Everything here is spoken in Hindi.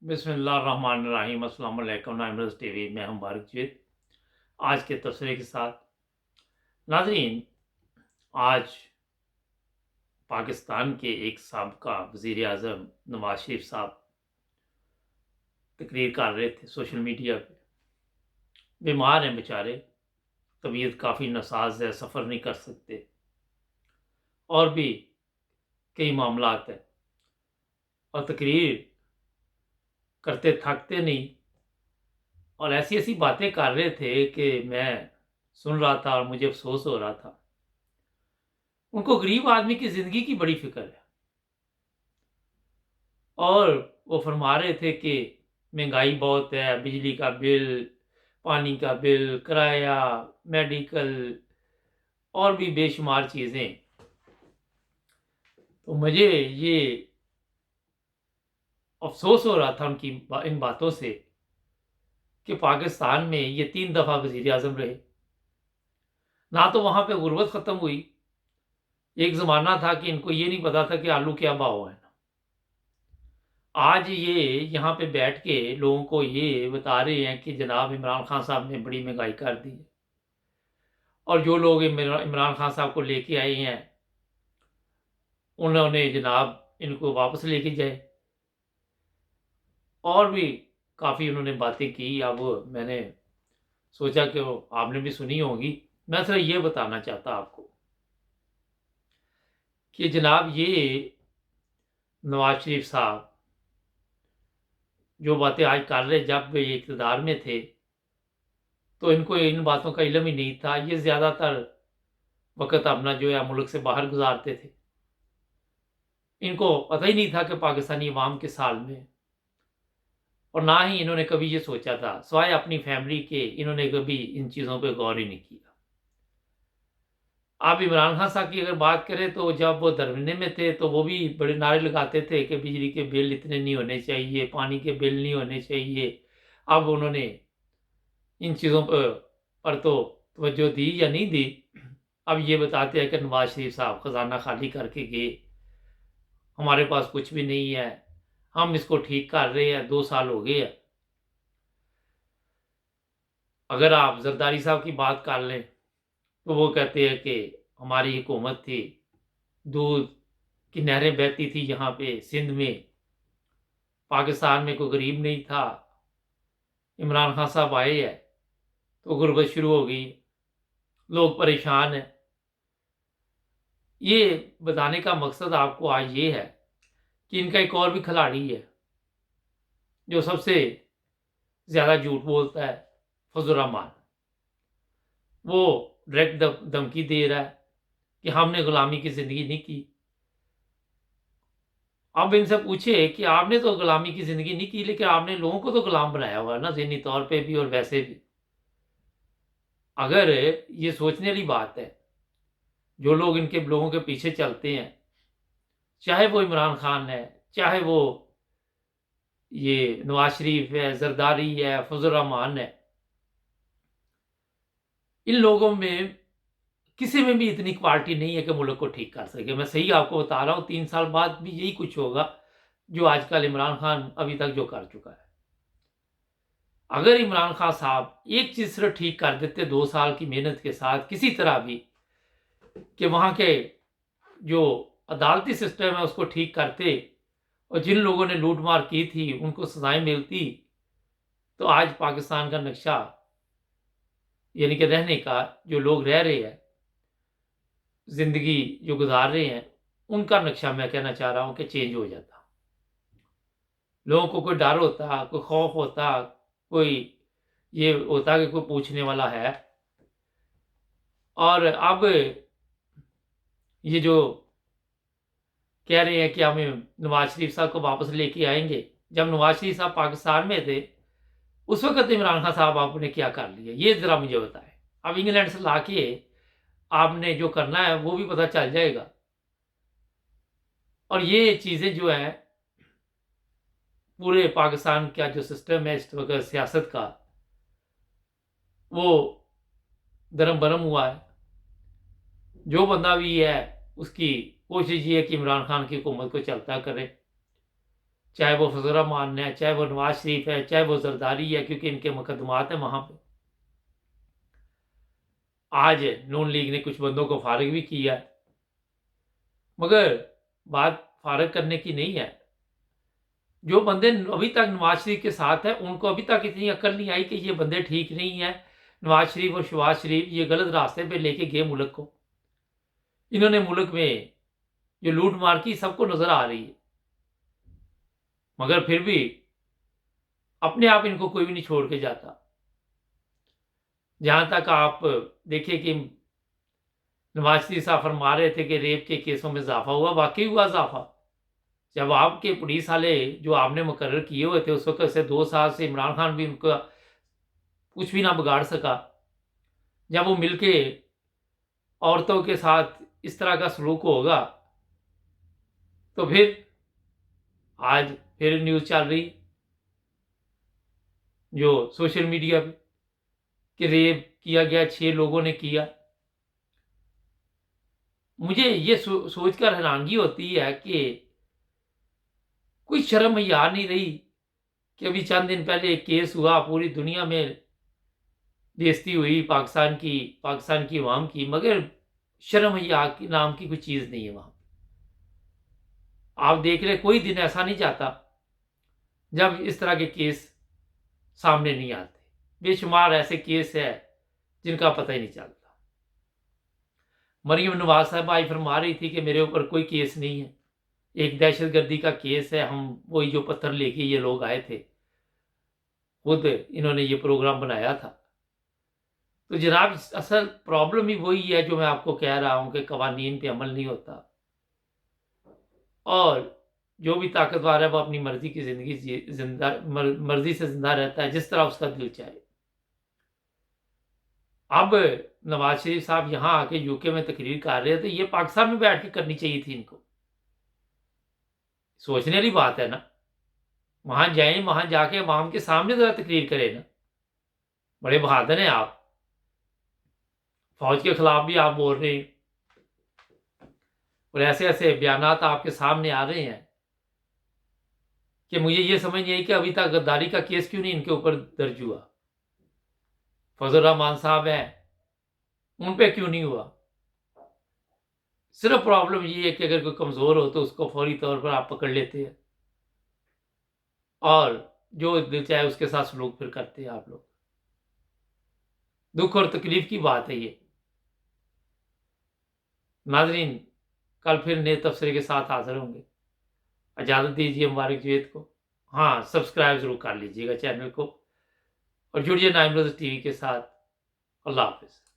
बिस्मिल्लाहिर्रहमानिर्रहीम। अस्सलाम वालेकुम। नाइमरस टीवी में हम बारिक जीत आज के तबसरे के साथ। नाज़रीन, आज पाकिस्तान के एक साबका वज़ीर आज़म नवाज शरीफ साहब तकरीर कर रहे थे सोशल मीडिया पे। बीमार हैं बेचारे, तबीयत काफ़ी नासाज है, सफ़र नहीं कर सकते और भी कई मामलात हैं और तकरीर करते थकते नहीं और ऐसी-ऐसी बातें कर रहे थे कि मैं सुन रहा था और मुझे अफ़सोस हो रहा था। उनको गरीब आदमी की ज़िंदगी की बड़ी फ़िक्र है और वो फरमा रहे थे कि महंगाई बहुत है, बिजली का बिल, पानी का बिल, किराया, मेडिकल और भी बेशुमार चीज़ें। तो मुझे ये अफ़सोस हो रहा था उनकी इन बातों से कि पाकिस्तान में ये 3 दफ़ा वज़ीर-ए-आज़म रहे। ना तो वहाँ पे गुर्बत ख़त्म हुई, एक ज़माना था कि इनको ये नहीं पता था कि आलू क्या भाव है। आज ये यहाँ पे बैठ के लोगों को ये बता रहे हैं कि जनाब इमरान खान साहब ने बड़ी महंगाई कर दी है और जो लोग इमरान खान साहब को लेके आए हैं उन्होंने जनाब इनको वापस लेके जाए और भी काफ़ी उन्होंने बातें की। अब मैंने सोचा कि वो आपने भी सुनी होंगी। मैं सिर्फ ये बताना चाहता आपको कि जनाब ये नवाज शरीफ साहब जो बातें आज कर रहे, जब ये इक़्तिदार में थे तो इनको इन बातों का इल्म ही नहीं था। ये ज़्यादातर वक़्त अपना जो है मुल्क से बाहर गुज़ारते थे। इनको पता ही नहीं था कि पाकिस्तानी अवाम किस हाल में है और ना ही इन्होंने कभी ये सोचा था, सिवाय अपनी फैमिली के इन्होंने कभी इन चीज़ों पे गौर ही नहीं किया। आप इमरान खान साहब की अगर बात करें तो जब वो धरने में थे तो वो भी बड़े नारे लगाते थे कि बिजली के बिल इतने नहीं होने चाहिए, पानी के बिल नहीं होने चाहिए। अब उन्होंने इन चीज़ों पर तो तवज्जो दी या नहीं दी। अब ये बताते हैं कि नवाज शरीफ साहब खजाना खाली करके गए, हमारे पास कुछ भी नहीं है, हम इसको ठीक कर रहे हैं, 2 साल हो गए हैं। अगर आप जरदारी साहब की बात कर लें तो वो कहते हैं कि हमारी हुकूमत थी, दूध की नहरें बहती थी यहाँ पे सिंध में, पाकिस्तान में कोई गरीब नहीं था। इमरान खान साहब आए हैं तो गुर्बत शुरू हो गई, लोग परेशान हैं। ये बताने का मकसद आपको आज ये है कि इनका एक और भी खिलाड़ी है जो सबसे ज़्यादा झूठ बोलता है, फजल रहमान। वो डायरेक्ट धमकी दे रहा है कि हमने गुलामी की ज़िंदगी नहीं की। अब इनसे पूछिए कि आपने तो गुलामी की ज़िंदगी नहीं की, लेकिन आपने लोगों को तो गुलाम बनाया हुआ है ना, ज़हनी तौर पे भी और वैसे भी। अगर ये सोचने वाली बात है, जो लोग इनके लोगों के पीछे चलते हैं, चाहे वो इमरान खान है, चाहे वो ये नवाज शरीफ है, जरदारी है, फजल रहमान है, इन लोगों में किसी में भी इतनी क्वालिटी नहीं है कि मुल्क को ठीक कर सके। मैं सही आपको बता रहा हूँ, 3 साल बाद भी यही कुछ होगा जो आजकल इमरान खान अभी तक जो कर चुका है। अगर इमरान खान साहब एक चीज़ सिर्फ ठीक कर देते 2 साल की मेहनत के साथ किसी तरह भी, कि वहाँ के जो अदालती सिस्टम है उसको ठीक करते और जिन लोगों ने लूट मार की थी उनको सजाएं मिलती, तो आज पाकिस्तान का नक्शा यानी कि रहने का, जो लोग रह रहे हैं, ज़िंदगी जो गुजार रहे हैं, उनका नक्शा मैं कहना चाह रहा हूँ कि चेंज हो जाता। लोगों को कोई डर होता, कोई खौफ होता, कोई ये होता कि कोई पूछने वाला है। और अब ये जो कह रहे हैं कि हम नवाज शरीफ साहब को वापस लेके आएंगे, जब नवाज शरीफ साहब पाकिस्तान में थे उस वक्त इमरान खान साहब आपने क्या कर लिया, ये ज़रा मुझे बताएं। अब इंग्लैंड से लाके आपने जो करना है वो भी पता चल जाएगा। और ये चीज़ें जो हैं, पूरे पाकिस्तान का जो सिस्टम है इस वक्त सियासत का, वो दरम बरम हुआ है। जो बंदा भी है उसकी कोशिश ये है कि इमरान खान की हुकूमत को चलता करे। चाहे वो फजल रहमान है, चाहे वो नवाज शरीफ है, चाहे वो जरदारी है, क्योंकि इनके मुकदमात हैं वहाँ पे। आज नून लीग ने कुछ बंदों को फारिग भी किया है, मगर बात फारिग करने की नहीं है। जो बंदे अभी तक नवाज शरीफ के साथ हैं, उनको अभी तक इतनी अक्ल नहीं आई कि ये बंदे ठीक नहीं है। नवाज शरीफ और शहबाज शरीफ ये गलत रास्ते पे लेके गए मुल्क को। इन्होंने मुल्क में जो लूट मार की सबको नजर आ रही है, मगर फिर भी अपने आप इनको कोई भी नहीं छोड़ के जाता। जहां तक आप देखिए कि नवाज शरीफ साहब फरमा रहे थे कि रेप के केसों में इजाफा हुआ, वाकई हुआ इजाफा। जब आपके पुलिस वाले जो आपने मुकर्रर किए हुए थे उस वक्त से 2 साल से इमरान खान भी उनका कुछ भी ना बिगाड़ सका। जब वो मिलके औरतों के साथ इस तरह का सलूक होगा, तो फिर आज फिर न्यूज़ चल रही जो सोशल मीडिया पे कि रेप किया गया, 6 लोगों ने किया। मुझे ये सोचकर हैरानगी होती है कि कोई शर्म हया नहीं रही कि अभी चंद दिन पहले एक केस हुआ, पूरी दुनिया में बेइज्जती हुई पाकिस्तान की अवाम की, मगर शर्म हया की नाम की कोई चीज़ नहीं है वहाँ। आप देख रहे कोई दिन ऐसा नहीं जाता जब इस तरह के केस सामने नहीं आते। बेशुमार ऐसे केस है जिनका पता ही नहीं चलता। मरीम नवाज साहब आई फरमा रही थी कि मेरे ऊपर कोई केस नहीं है, एक दहशतगर्दी का केस है, हम वही जो पत्थर लेके ये लोग आए थे, खुद इन्होंने ये प्रोग्राम बनाया था। तो जनाब असल प्रॉब्लम ही वही है जो मैं आपको कह रहा हूं कि कवानीन पे अमल नहीं होता, और जो भी ताकतवर है वो अपनी मर्जी की मर्जी से जिंदा रहता है जिस तरह उसका दिल चाहे। अब नवाज शरीफ साहब यहाँ आके यूके में तकरीर कर रहे थे, तो ये पाकिस्तान में बैठ के करनी चाहिए थी इनको। सोचने वाली बात है ना, वहां जाएं, वहां जाके अवाम के सामने जरा तकरीर करें ना। बड़े बहादुर हैं आप, फौज के खिलाफ भी आप बोल रहे हैं और ऐसे ऐसे बयान आपके सामने आ रहे हैं कि मुझे ये समझ नहीं आई कि अभी तक गद्दारी का केस क्यों नहीं इनके ऊपर दर्ज हुआ। फजल रहमान साहब हैं, उन पे क्यों नहीं हुआ। सिर्फ प्रॉब्लम ये है कि अगर कोई कमजोर हो तो उसको फौरी तौर पर आप पकड़ लेते हैं और जो दिल चाहे उसके साथ सलूक फिर करते हैं आप लोग। दुख और तकलीफ की बात है ये। नाजरीन, कल फिर नए तबसरे के साथ हाजिर होंगे। इजाज़त दीजिए मुबारक जवेद को। हाँ, सब्सक्राइब ज़रूर कर लीजिएगा चैनल को और जुड़िए नाइम रोज़ टीवी के साथ। अल्लाह हाफ़िज़।